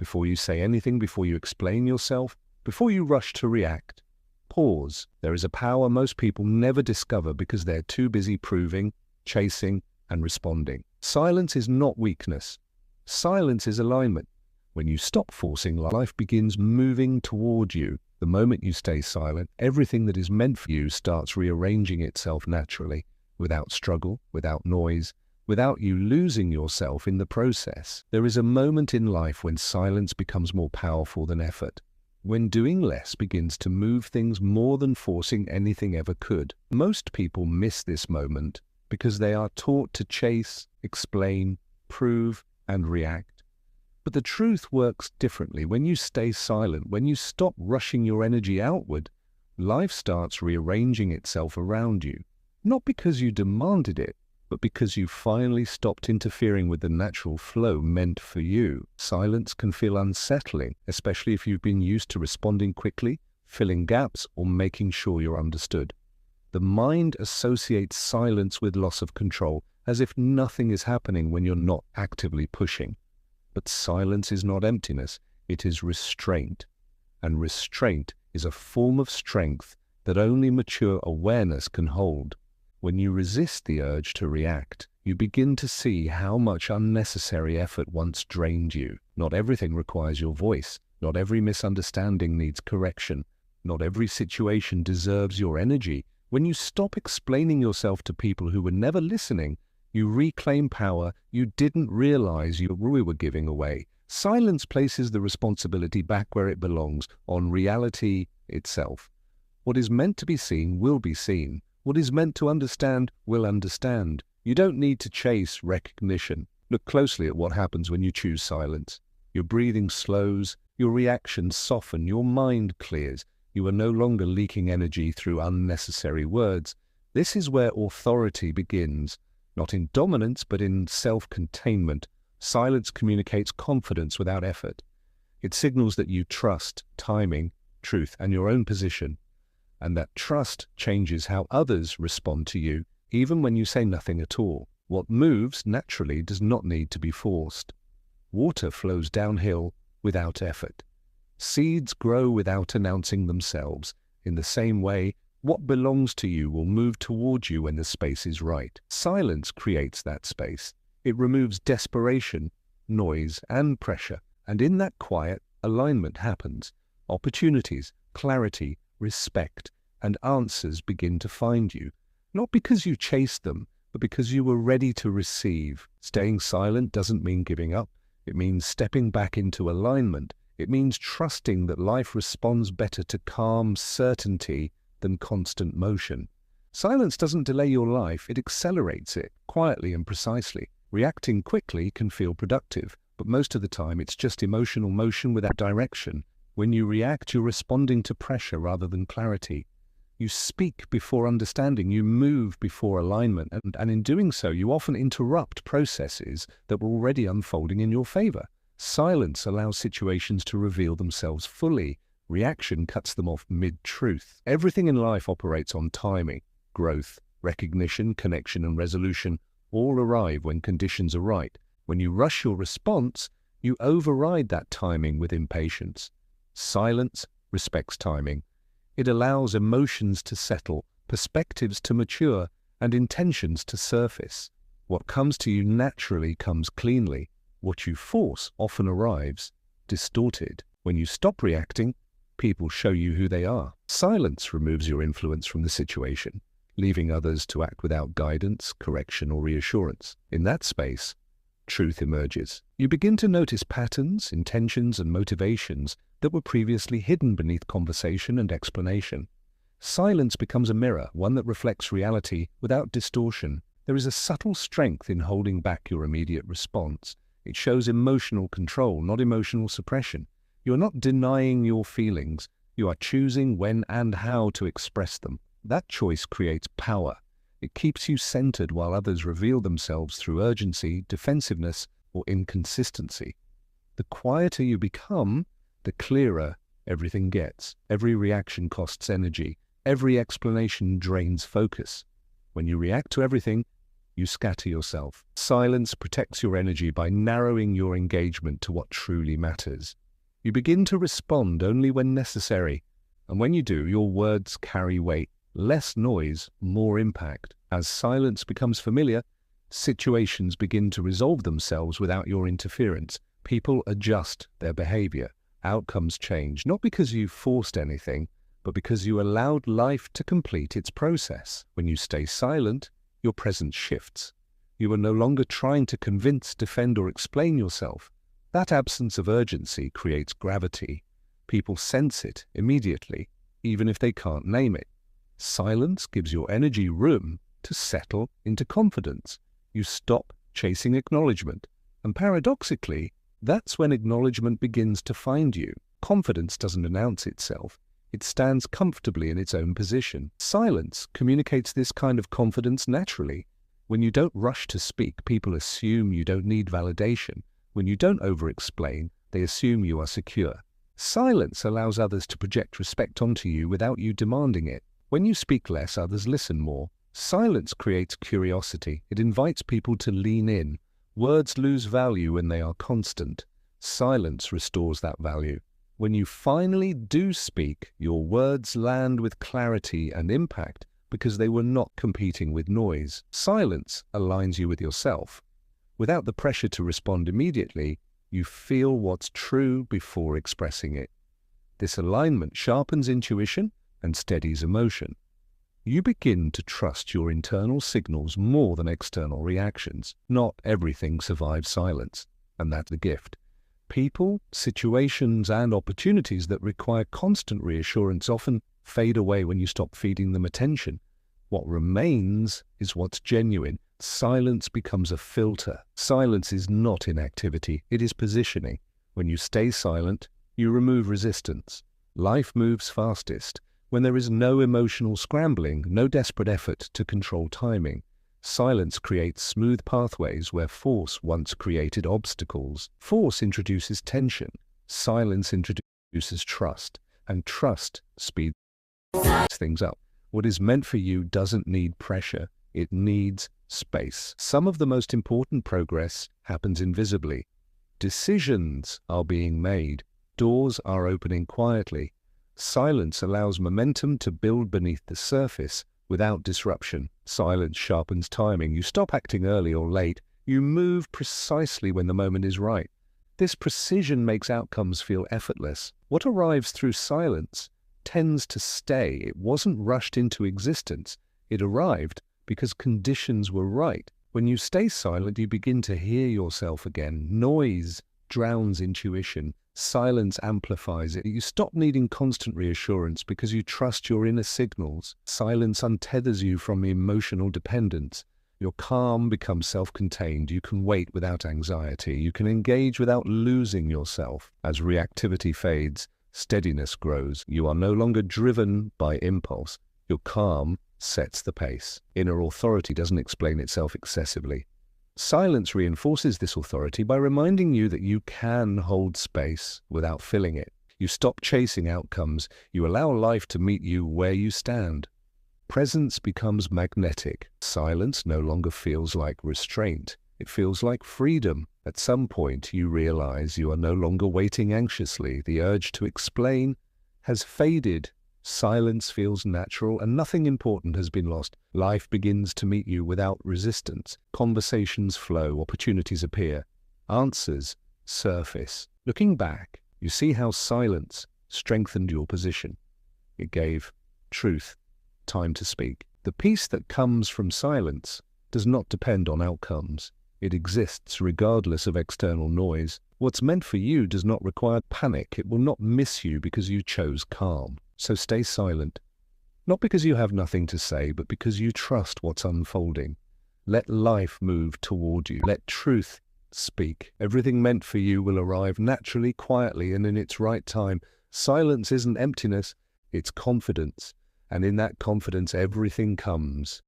Before you say anything, before you explain yourself, before you rush to react, pause. There is a power most people never discover because they're too busy proving, chasing, and responding. Silence is not weakness. Silence is alignment. When you stop forcing, life begins moving toward you. The moment you stay silent, everything that is meant for you starts rearranging itself naturally, without struggle, without noise, without you losing yourself in the process. There is a moment in life when silence becomes more powerful than effort, when doing less begins to move things more than forcing anything ever could. Most people miss this moment because they are taught to chase, explain, prove, and react. But the truth works differently. When you stay silent, when you stop rushing your energy outward, life starts rearranging itself around you. Not because you demanded it, but because you finally stopped interfering with the natural flow meant for you. Silence can feel unsettling, especially if you've been used to responding quickly, filling gaps, or making sure you're understood. The mind associates silence with loss of control, as if nothing is happening when you're not actively pushing. But silence is not emptiness, it is restraint. And restraint is a form of strength that only mature awareness can hold. When you resist the urge to react, you begin to see how much unnecessary effort once drained you. Not everything requires your voice. Not every misunderstanding needs correction. Not every situation deserves your energy. When you stop explaining yourself to people who were never listening, you reclaim power you didn't realize you were giving away. Silence places the responsibility back where it belongs, on reality itself. What is meant to be seen will be seen. What is meant to understand will understand. You don't need to chase recognition. Look closely at what happens when you choose silence. Your breathing slows, your reactions soften, your mind clears. You are no longer leaking energy through unnecessary words. This is where authority begins, not in dominance but in self-containment. Silence communicates confidence without effort. It signals that you trust timing, truth, and your own position. And that trust changes how others respond to you, even when you say nothing at all. What moves naturally does not need to be forced. Water flows downhill without effort. Seeds grow without announcing themselves. In the same way, what belongs to you will move toward you when the space is right. Silence creates that space. It removes desperation, noise, and pressure. And in that quiet, alignment happens. Opportunities, clarity, respect, and answers begin to find you, not because you chased them, but because you were ready to receive. Staying silent doesn't mean giving up. It means stepping back into alignment. It means trusting that life responds better to calm certainty than constant motion. Silence doesn't delay your life, it accelerates it, quietly and precisely. Reacting quickly can feel productive, but most of the time it's just emotional motion without direction. When you react, you're responding to pressure rather than clarity. You speak before understanding, you move before alignment, and in doing so, you often interrupt processes that were already unfolding in your favor. Silence allows situations to reveal themselves fully. Reaction cuts them off mid-truth. Everything in life operates on timing. Growth, recognition, connection, and resolution all arrive when conditions are right. When you rush your response, you override that timing with impatience. Silence respects timing. It allows emotions to settle, perspectives to mature, and intentions to surface. What comes to you naturally comes cleanly. What you force often arrives distorted. When you stop reacting, people show you who they are. Silence removes your influence from the situation, leaving others to act without guidance, correction, or reassurance. In that space, truth emerges. You begin to notice patterns, intentions, and motivations that were previously hidden beneath conversation and explanation. Silence becomes a mirror, one that reflects reality without distortion. There is a subtle strength in holding back your immediate response. It shows emotional control, not emotional suppression. You are not denying your feelings. You are choosing when and how to express them. That choice creates power. It keeps you centered while others reveal themselves through urgency, defensiveness, or inconsistency. The quieter you become, the clearer everything gets. Every reaction costs energy. Every explanation drains focus. When you react to everything, you scatter yourself. Silence protects your energy by narrowing your engagement to what truly matters. You begin to respond only when necessary, and when you do, your words carry weight. Less noise, more impact. As silence becomes familiar, situations begin to resolve themselves without your interference. People adjust their behavior. Outcomes change, not because you forced anything, but because you allowed life to complete its process. When you stay silent, your presence shifts. You are no longer trying to convince, defend, or explain yourself. That absence of urgency creates gravity. People sense it immediately, even if they can't name it. Silence gives your energy room to settle into confidence. You stop chasing acknowledgement. And paradoxically, that's when acknowledgement begins to find you. Confidence doesn't announce itself. It stands comfortably in its own position. Silence communicates this kind of confidence naturally. When you don't rush to speak, people assume you don't need validation. When you don't over-explain, they assume you are secure. Silence allows others to project respect onto you without you demanding it. When you speak less, others listen more. Silence creates curiosity. It invites people to lean in. Words lose value when they are constant. Silence restores that value. When you finally do speak, your words land with clarity and impact because they were not competing with noise. Silence aligns you with yourself. Without the pressure to respond immediately, you feel what's true before expressing it. This alignment sharpens intuition and steadies emotion. You begin to trust your internal signals more than external reactions. Not everything survives silence, and that's the gift. People, situations, and opportunities that require constant reassurance often fade away when you stop feeding them attention. What remains is what's genuine. Silence becomes a filter. Silence is not inactivity, it is positioning. When you stay silent, you remove resistance. Life moves fastest when there is no emotional scrambling, no desperate effort to control timing. Silence creates smooth pathways where force once created obstacles. Force introduces tension. Silence introduces trust. And trust speeds things up. What is meant for you doesn't need pressure. It needs space. Some of the most important progress happens invisibly. Decisions are being made. Doors are opening quietly. Silence allows momentum to build beneath the surface without disruption. Silence sharpens timing. You stop acting early or late. You move precisely when the moment is right. This precision makes outcomes feel effortless. What arrives through silence tends to stay. It wasn't rushed into existence. It arrived because conditions were right. When you stay silent, you begin to hear yourself again. Noise drowns intuition. Silence amplifies it. You stop needing constant reassurance because you trust your inner signals. Silence untethers you from emotional dependence. Your calm becomes self-contained. You can wait without anxiety. You can engage without losing yourself. As reactivity fades, steadiness grows. You are no longer driven by impulse. Your calm sets the pace. Inner authority doesn't explain itself excessively. Silence reinforces this authority by reminding you that you can hold space without filling it. You stop chasing outcomes. You allow life to meet you where you stand. Presence becomes magnetic. Silence no longer feels like restraint. It feels like freedom. At some point, you realize you are no longer waiting anxiously. The urge to explain has faded. Silence feels natural and nothing important has been lost. Life begins to meet you without resistance. Conversations flow, opportunities appear, answers surface. Looking back, you see how silence strengthened your position. It gave truth time to speak. The peace that comes from silence does not depend on outcomes. It exists regardless of external noise. What's meant for you does not require panic. It will not miss you because you chose calm. So stay silent, not because you have nothing to say, but because you trust what's unfolding. Let life move toward you. Let truth speak. Everything meant for you will arrive naturally, quietly, and in its right time. Silence isn't emptiness, it's confidence. And in that confidence, everything comes.